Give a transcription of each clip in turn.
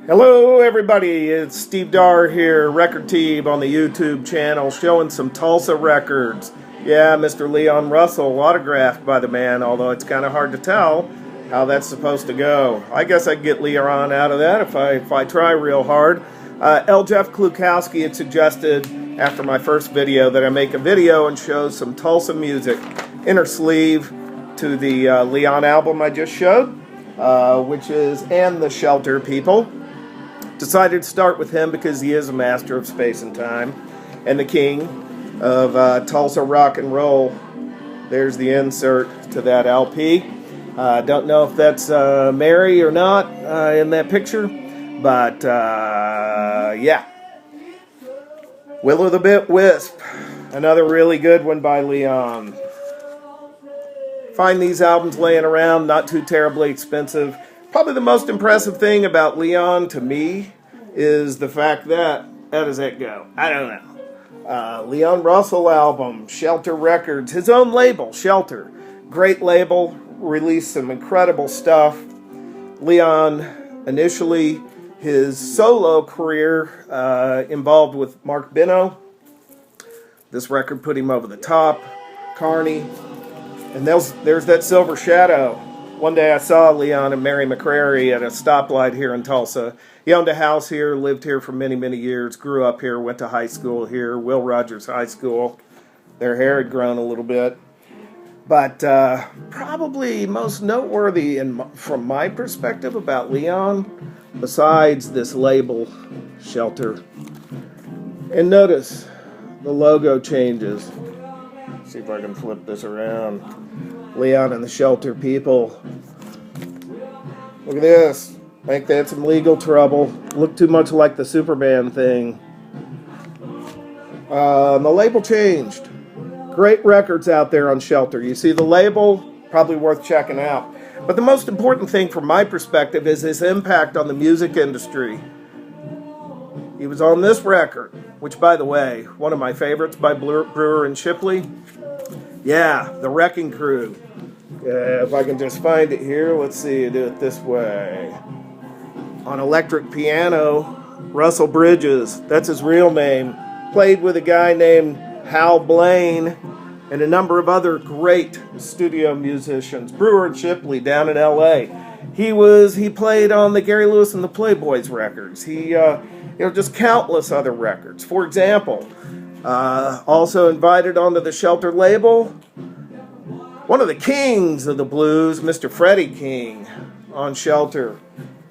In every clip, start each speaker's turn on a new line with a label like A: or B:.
A: Hello everybody, it's Steve Dar here, Record Team on the YouTube channel, showing some Tulsa records. Yeah, Mr. Leon Russell, autographed by the man, although it's kind of hard to tell how that's supposed to go. I guess I can get Leon out of that if I try real hard. L. Jeff Klukowski had suggested after my first video that I make a video and show some Tulsa music, inner sleeve to the Leon album I just showed, which is And the Shelter People. Decided to start with him because he is a master of space and time and the king of Tulsa rock and roll. There's the insert to that LP. Don't know if that's Mary or not in that picture, but yeah. Will-o'-the-Wisp, another really good one by Leon. Find these albums laying around, not too terribly expensive. Probably the most impressive thing about Leon to me is the fact that, how does that go? I don't know. Leon Russell album, Shelter Records, his own label, Shelter. Great label, released some incredible stuff. Leon, initially, his solo career involved with Mark Bino. This record put him over the top. Carney. And there's that Silver Shadow. One day I saw Leon and Mary McCrary at a stoplight here in Tulsa. He owned a house here, lived here for many, many years, grew up here, went to high school here, Will Rogers High School. Their hair had grown a little bit. But probably most noteworthy from my perspective about Leon, besides this label, Shelter. And notice the logo changes. See if I can flip this around. Leon and the Shelter People. Look at this. Think they had some legal trouble. Looked too much like the Superman thing. The label changed. Great records out there on Shelter. You see the label? Probably worth checking out. But the most important thing from my perspective is his impact on the music industry. He was on this record, which, by the way, one of my favorites by Brewer and Shipley. Yeah, The Wrecking Crew. If I can just find it here, let's see, do it this way. On electric piano, Russell Bridges, that's his real name. Played with a guy named Hal Blaine and a number of other great studio musicians. Brewer and Shipley down in L.A. He played on the Gary Lewis and the Playboys records. He, just countless other records. For example, also invited onto the Shelter label, one of the kings of the blues, Mr. Freddie King, on Shelter.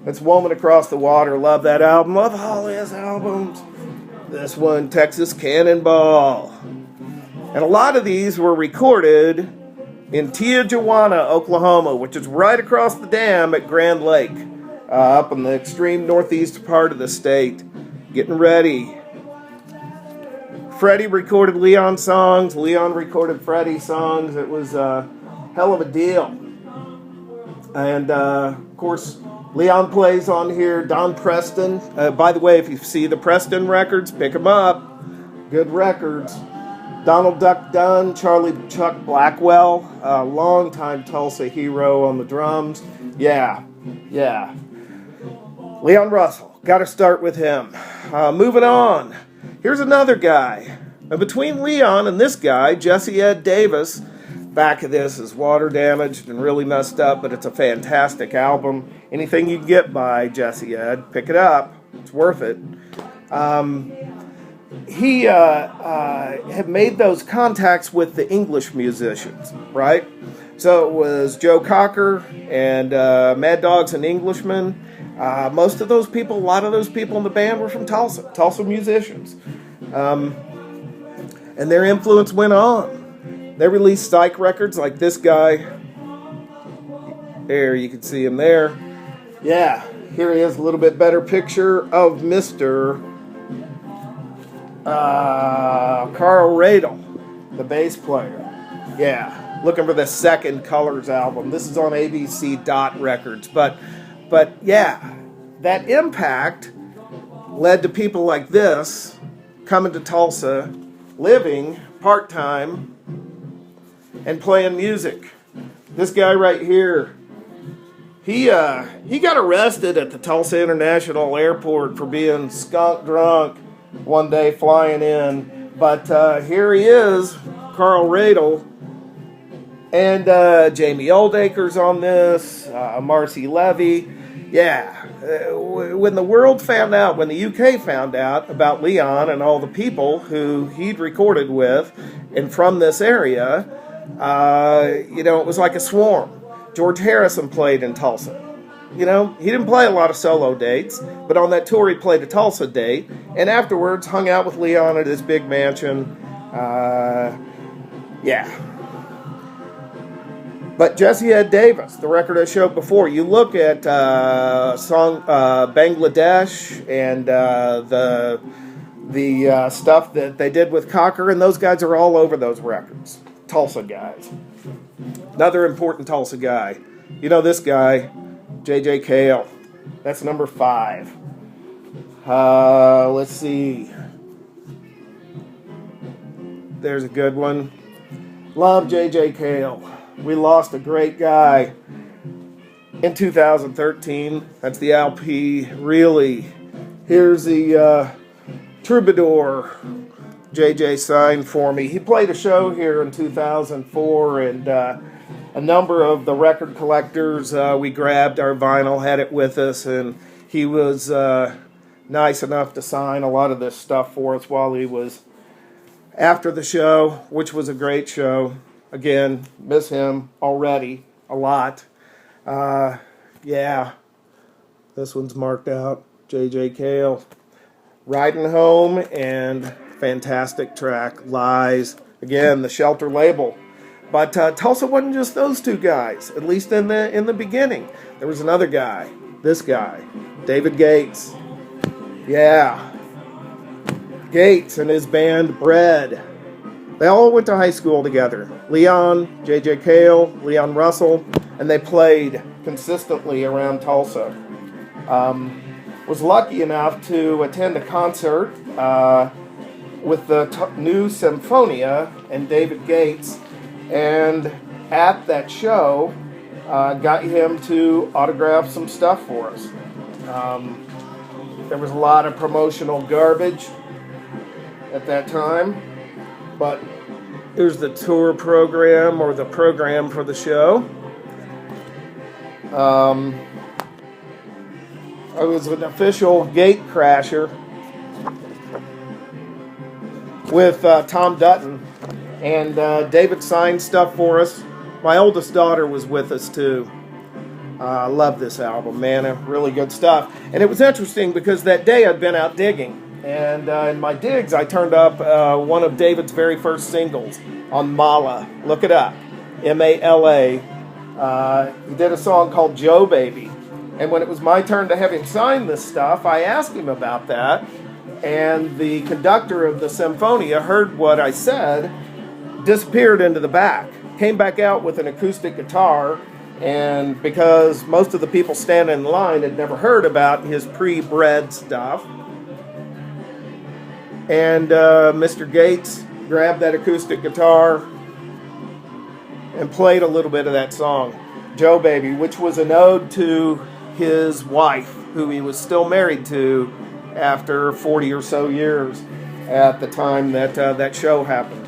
A: That's Woman Across the Water. Love that album. Love all his albums. This one, Texas Cannonball. And a lot of these were recorded in Tijuana, Oklahoma, which is right across the dam at Grand Lake, up in the extreme northeast part of the state. Getting ready. Freddie recorded Leon songs. Leon recorded Freddie songs. It was a hell of a deal. And, of course, Leon plays on here. Don Preston. By the way, if you see the Preston records, pick them up. Good records. Donald Duck Dunn, Charlie Chuck Blackwell, a longtime Tulsa hero on the drums. Yeah. Leon Russell. Got to start with him. Moving on. Here's another guy. And between Leon and this guy, Jesse Ed Davis, back of this is water damaged and really messed up, but it's a fantastic album. Anything you can get by Jesse Ed, pick it up. It's worth it. He had made those contacts with the English musicians, right? So it was Joe Cocker and Mad Dogs and Englishmen. Most of those people, a lot of those people in the band were from Tulsa musicians. And their influence went on. They released psych records like this guy. There, you can see him there. Yeah, here he is, a little bit better picture of Mr. Carl Radel, the bass player. Yeah, looking for the second Colors album. This is on ABC Dot Records. But yeah, that impact led to people like this coming to Tulsa, living part-time, and playing music. This guy right here, He got arrested at the Tulsa International Airport for being skunk drunk one day flying in. But here he is, Carl Radel, and Jamie Oldaker's on this, Marcy Levy. Yeah, when the world found out, when the UK found out about Leon and all the people who he'd recorded with and from this area, it was like a swarm. George Harrison played in Tulsa. He didn't play a lot of solo dates, but on that tour he played a Tulsa date, and afterwards hung out with Leon at his big mansion. Yeah. But Jesse Ed Davis, the record I showed before, you look at song Bangladesh and the stuff that they did with Cocker, and those guys are all over those records. Tulsa guys. Another important Tulsa guy. This guy, J.J. Cale. That's number 5. Let's see. There's a good one. Love J.J. Cale. We lost a great guy in 2013. That's the LP. Really. Here's the Troubadour JJ signed for me. He played a show here in 2004, and a number of the record collectors, we grabbed our vinyl, had it with us, and he was nice enough to sign a lot of this stuff for us while he was after the show, which was a great show. Again, miss him already a lot. Yeah, this one's marked out. J.J. Cale. Riding Home, and fantastic track, Lies. Again, the Shelter label. But Tulsa wasn't just those two guys, at least in the beginning. There was another guy, this guy, David Gates. Yeah. Gates and his band Bread. They all went to high school together. Leon, J.J. Cale, Leon Russell, and they played consistently around Tulsa. Was lucky enough to attend a concert with the new Symphonia and David Gates, and at that show, got him to autograph some stuff for us. There was a lot of promotional garbage at that time, but here's the tour program, or the program for the show. I was an official gate crasher with Tom Dutton, and David signed stuff for us. My oldest daughter was with us too. I love this album, man. Really good stuff. And it was interesting because that day I'd been out digging, and in my digs I turned up one of David's very first singles on Mala. Look it up, M-A-L-A. He did a song called Joe Baby. And when it was my turn to have him sign this stuff, I asked him about that, and the conductor of the Symphonia heard what I said, disappeared into the back, came back out with an acoustic guitar, and because most of the people standing in line had never heard about his pre-Bread stuff, and Mr. Gates grabbed that acoustic guitar and played a little bit of that song, Joe Baby, which was an ode to his wife, who he was still married to after 40 or so years at the time that that show happened.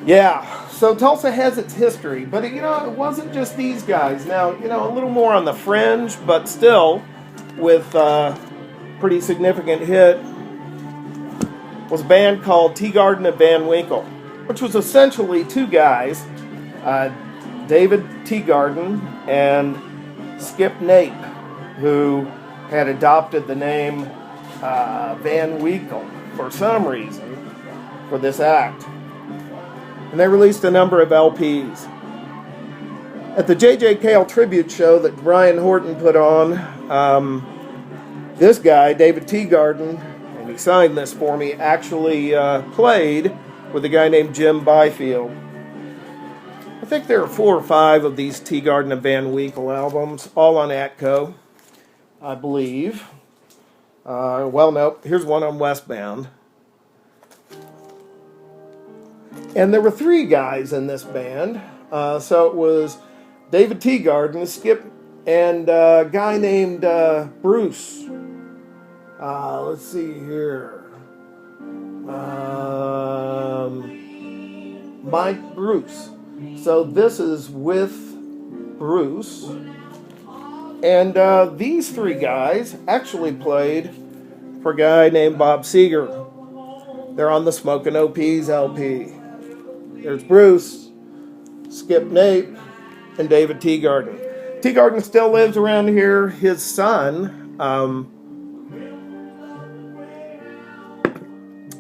A: Yeah, so Tulsa has its history, but it wasn't just these guys. Now, a little more on the fringe, but still with pretty significant hit was a band called Teagarden and Van Winkle, which was essentially two guys, David Teagarden and Skip Nape, who had adopted the name Van Winkle for some reason for this act. And they released a number of LPs. At the J.J. Cale tribute show that Ryan Horton put on, this guy, David Teagarden, and he signed this for me, actually played with a guy named Jim Byfield. I think there are 4 or 5 of these Teagarden and Van Winkle albums, all on Atco, I believe. No, here's one on Westbound. And there were 3 guys in this band. So it was David Teagarden, Skip, and a guy named Bruce. Let's see here. Mike Bruce. So this is with Bruce. And these three guys actually played for a guy named Bob Seger. They're on the Smokin' OPs LP. There's Bruce, Skip Nape, and David Teagarden. Teagarden still lives around here. His son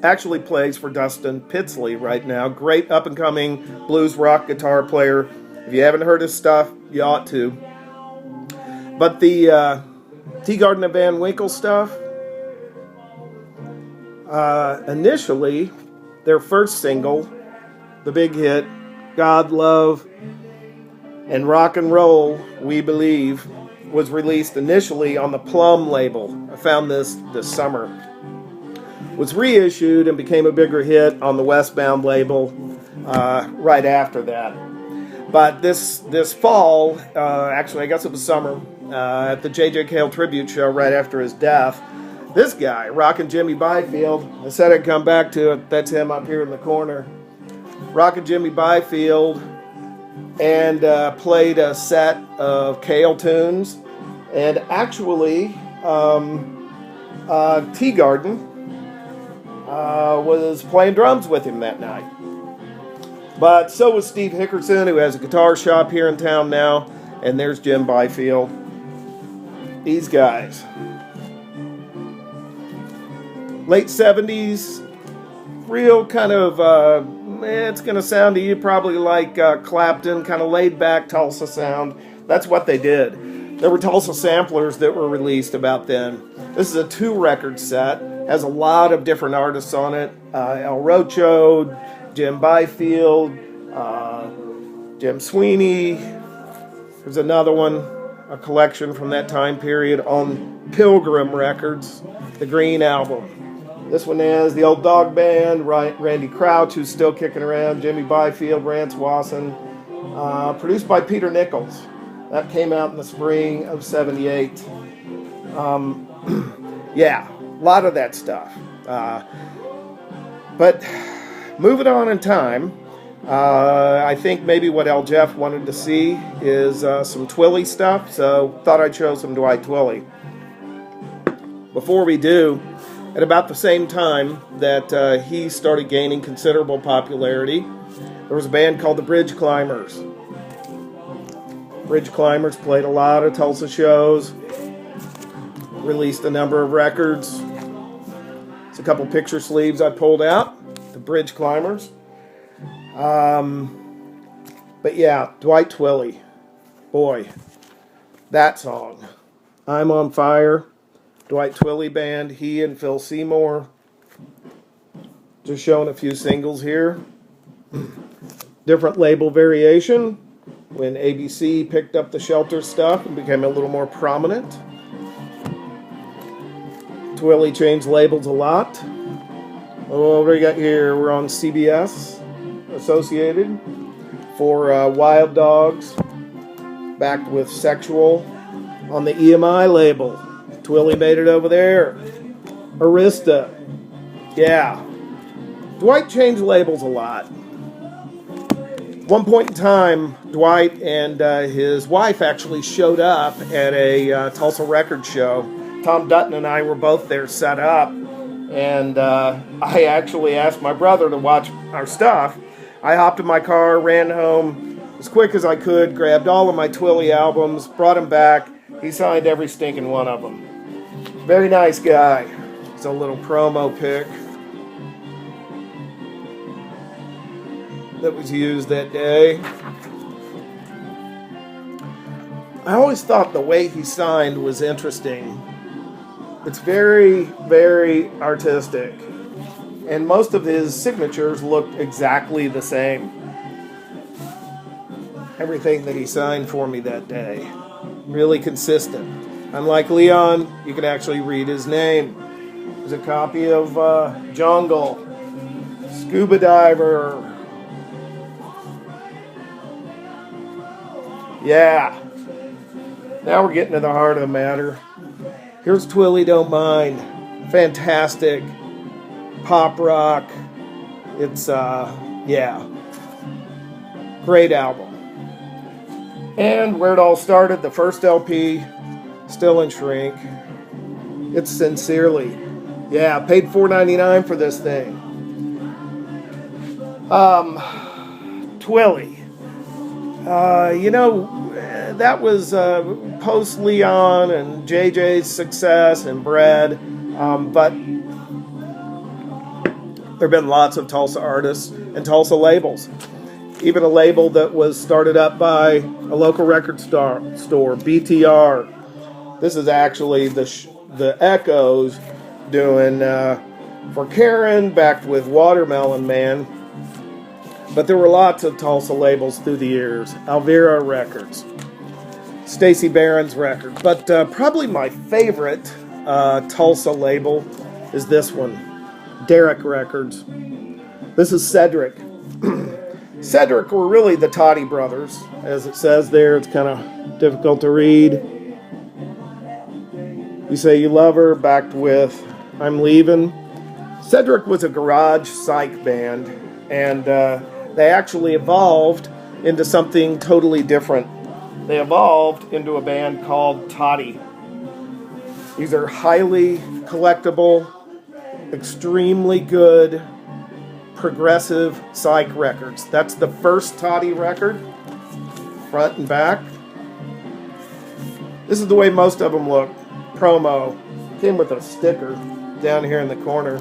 A: actually plays for Dustin Pitsley right now. Great up-and-coming blues rock guitar player. If you haven't heard his stuff, you ought to. But the Teagarden and Van Winkle stuff, initially, their first single, the big hit, God, Love, and Rock and Roll, We Believe, was released initially on the Plum label. I found this summer. Was reissued and became a bigger hit on the Westbound label right after that. But this fall, actually I guess it was summer, at the J.J. Cale tribute show right after his death, this guy, Rockin' Jimmy Byfield, I said I'd come back to it, that's him up here in the corner, Rockin' Jimmy Byfield, and played a set of Cale tunes, and actually Teagarden was playing drums with him that night. But so was Steve Hickerson, who has a guitar shop here in town now, and there's Jim Byfield. These guys. Late 70s, real kind of, it's going to sound to you probably like Clapton, kind of laid-back Tulsa sound. That's what they did. There were Tulsa samplers that were released about then. This is a 2-record set, has a lot of different artists on it. El Rocho, Jim Byfield, Jim Sweeney. There's another one, a collection from that time period on Pilgrim Records, the Green Album. This one has the Old Dog Band, Randy Crouch, who's still kicking around, Jimmy Byfield, Rance Wasson, produced by Peter Nichols. That came out in the spring of '78. Yeah, a lot of that stuff. But moving on in time, I think maybe what L. Jeff wanted to see is some Twilly stuff, so thought I'd show some Dwight Twilly. Before we do, at about the same time that he started gaining considerable popularity, there was a band called the Bridge Climbers. Bridge Climbers played a lot of Tulsa shows, released a number of records. It's a couple picture sleeves I pulled out, the Bridge Climbers. But yeah, Dwight Twilly. Boy, that song. I'm on Fire. Dwight Twilly Band, he and Phil Seymour. Just showing a few singles here. Different label variation. When ABC picked up the Shelter stuff and became a little more prominent. Twilly changed labels a lot. Oh, what do we got here? We're on CBS Associated for Wild Dogs, backed with Sexual on the EMI label. Twilly made it over there. Arista. Yeah. Dwight changed labels a lot. One point in time, Dwight and his wife actually showed up at a Tulsa record show. Tom Dutton and I were both there set up, and I actually asked my brother to watch our stuff. I hopped in my car, ran home as quick as I could, grabbed all of my Twilly albums, brought them back. He signed every stinking one of them. Very nice guy. It's a little promo pic that was used that day. I always thought the way he signed was interesting. It's very, very artistic. And most of his signatures looked exactly the same. Everything that he signed for me that day. Really consistent. Unlike Leon, you can actually read his name. There's a copy of Jungle, Scuba Diver. Yeah. Now we're getting to the heart of the matter. Here's Twilly Don't Mind. Fantastic pop rock. It's yeah, great album. And where it all started, the first LP, Still in Shrink. It's Sincerely. Yeah, paid $4.99 for this thing. Twilly. That was post Leon and JJ's success and Bread. But there have been lots of Tulsa artists and Tulsa labels. Even a label that was started up by a local record store, BTR. This is actually the Echoes doing For Karen, backed with Watermelon Man. But there were lots of Tulsa labels through the years. Alvira Records, Stacey Barron's record. But probably my favorite Tulsa label is this one, Derek Records. This is Cedric. Cedric were really the Toddy brothers, as it says there. It's kind of difficult to read. You Say You Love Her, backed with I'm Leaving. Cedric was a garage psych band, and they actually evolved into something totally different. They evolved into a band called Toddy. These are highly collectible, extremely good, progressive psych records. That's the first Toddy record, front and back. This is the way most of them look. Promo. Came with a sticker down here in the corner.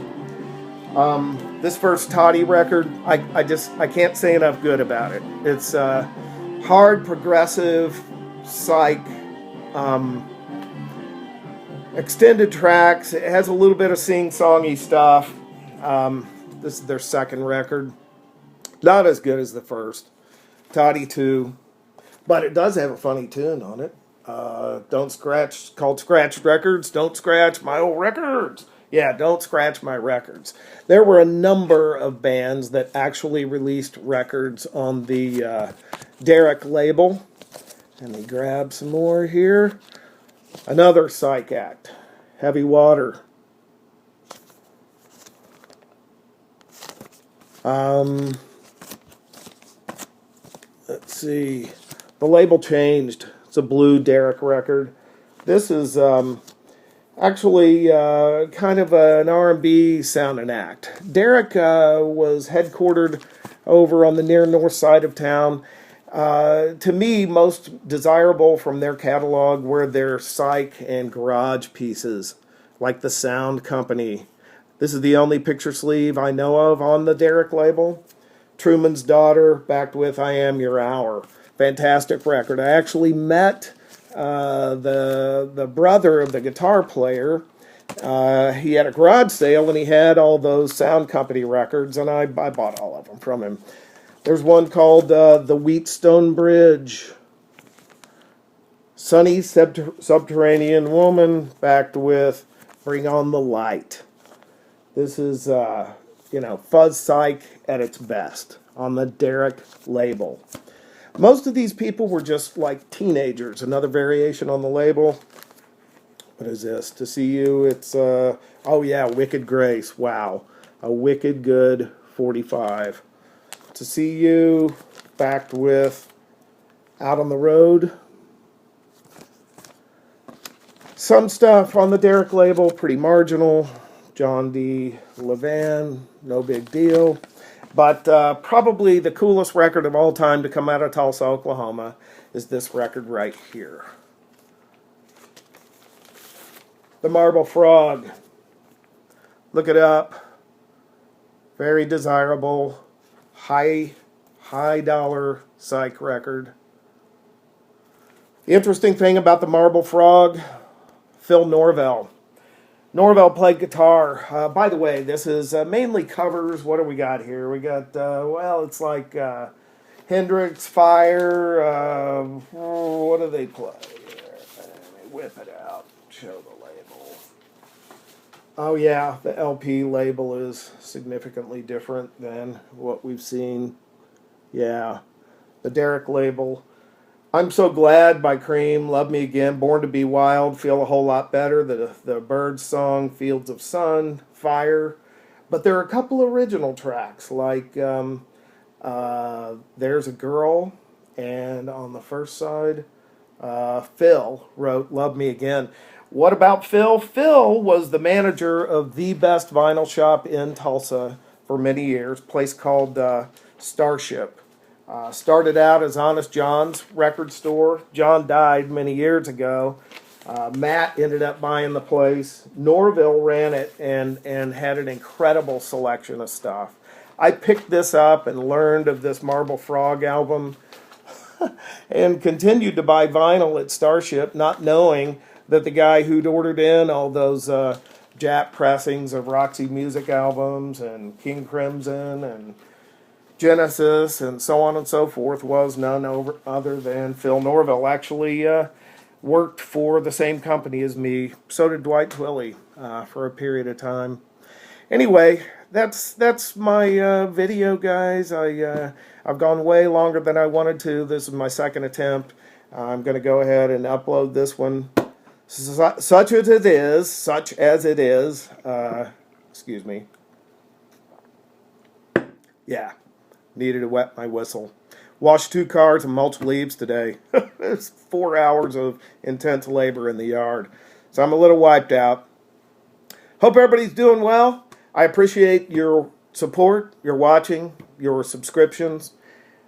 A: This first Toddy record, I can't say enough good about it. It's hard, progressive, psych, extended tracks. It has a little bit of sing-songy stuff. This is their second record. Not as good as the first. Toddy 2. But it does have a funny tune on it. Don't scratch, called Scratched Records. Don't scratch my old records. Yeah, don't scratch my records. There were a number of bands that actually released records on the Derek label. Let me grab some more here. Another psych act, Heavy Water. Let's see. The label changed. It's a blue Derek record. This is actually kind of an R&B sounding act. Derek was headquartered over on the near north side of town. To me, most desirable from their catalog were their psych and garage pieces, like the Sound Company. This is the only picture sleeve I know of on the Derek label. Truman's Daughter, backed with I Am Your Hour. Fantastic record. I actually met the brother of the guitar player. He had a garage sale, and he had all those Sound Company records, and I bought all of them from him. There's one called The Wheatstone Bridge. Sunny Subterranean Woman, backed with Bring On the Light. This is, fuzz psych at its best on the Derek label. Most of these people were just like teenagers. Another variation on the label. What is this? To See You. It's, Wicked Grace. Wow. A wicked good 45. To See You, backed with Out on the Road. Some stuff on the Derek label, pretty marginal. John D. Levan, no big deal. But probably the coolest record of all time to come out of Tulsa, Oklahoma, is this record right here. The Marble Frog. Look it up. Very desirable, high dollar psych record. The interesting thing about the Marble Frog, Phil Norvell. Norvell played guitar. By the way, this is mainly covers. What do we got here? We got, it's like Hendrix, Fire. What do they play? Let me whip it out. Show the label. Oh, yeah, the LP label is significantly different than what we've seen. Yeah, the Derek label. I'm So Glad by Cream, Love Me Again, Born to Be Wild, Feel a Whole Lot Better, the Birds song, Fields of Sun, Fire. But there are a couple original tracks like There's a Girl, and on the first side, Phil wrote Love Me Again. What about Phil? Phil was the manager of the best vinyl shop in Tulsa for many years, a place called Starship. Started out as Honest John's record store. John died many years ago. Matt ended up buying the place. Norville ran it and had an incredible selection of stuff. I picked this up and learned of this Marble Frog album and continued to buy vinyl at Starship, not knowing that the guy who'd ordered in all those Jap pressings of Roxy Music albums and King Crimson and Genesis and so on and so forth was none other than Phil Norville. Actually worked for the same company as me. So did Dwight Twilley for a period of time. Anyway, that's my video, guys. I've gone way longer than I wanted to. This is my second attempt. I'm going to go ahead and upload this one, such as it is. Excuse me. Yeah, needed to wet my whistle. Washed 2 cars and mulched leaves today. It's 4 hours of intense labor in the yard. So I'm a little wiped out. Hope everybody's doing well. I appreciate your support, your watching, your subscriptions.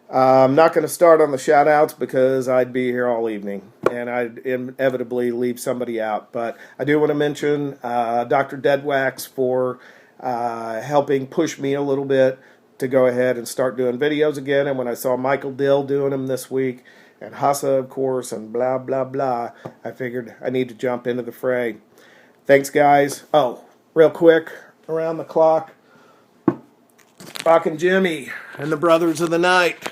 A: I'm not going to start on the shout-outs because I'd be here all evening, and I'd inevitably leave somebody out. But I do want to mention Dr. Deadwax for helping push me a little bit to go ahead and start doing videos again. And when I saw Michael Dill doing them this week, and Hassa, of course, and blah, blah, blah, I figured I need to jump into the fray. Thanks, guys. Oh, real quick, around the clock, Rockin' Jimmy and the Brothers of the Night.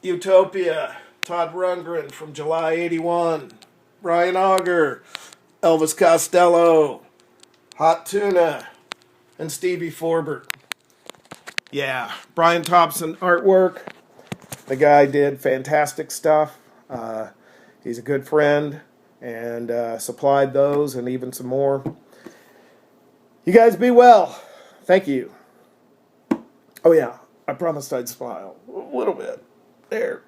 A: Utopia, Todd Rundgren from July 81. Brian Auger, Elvis Costello, Hot Tuna, and Stevie Forbert. Yeah, Brian Thompson artwork. The guy did fantastic stuff. He's a good friend and supplied those and even some more. You guys be well. Thank you. Oh yeah, I promised I'd smile a little bit. There.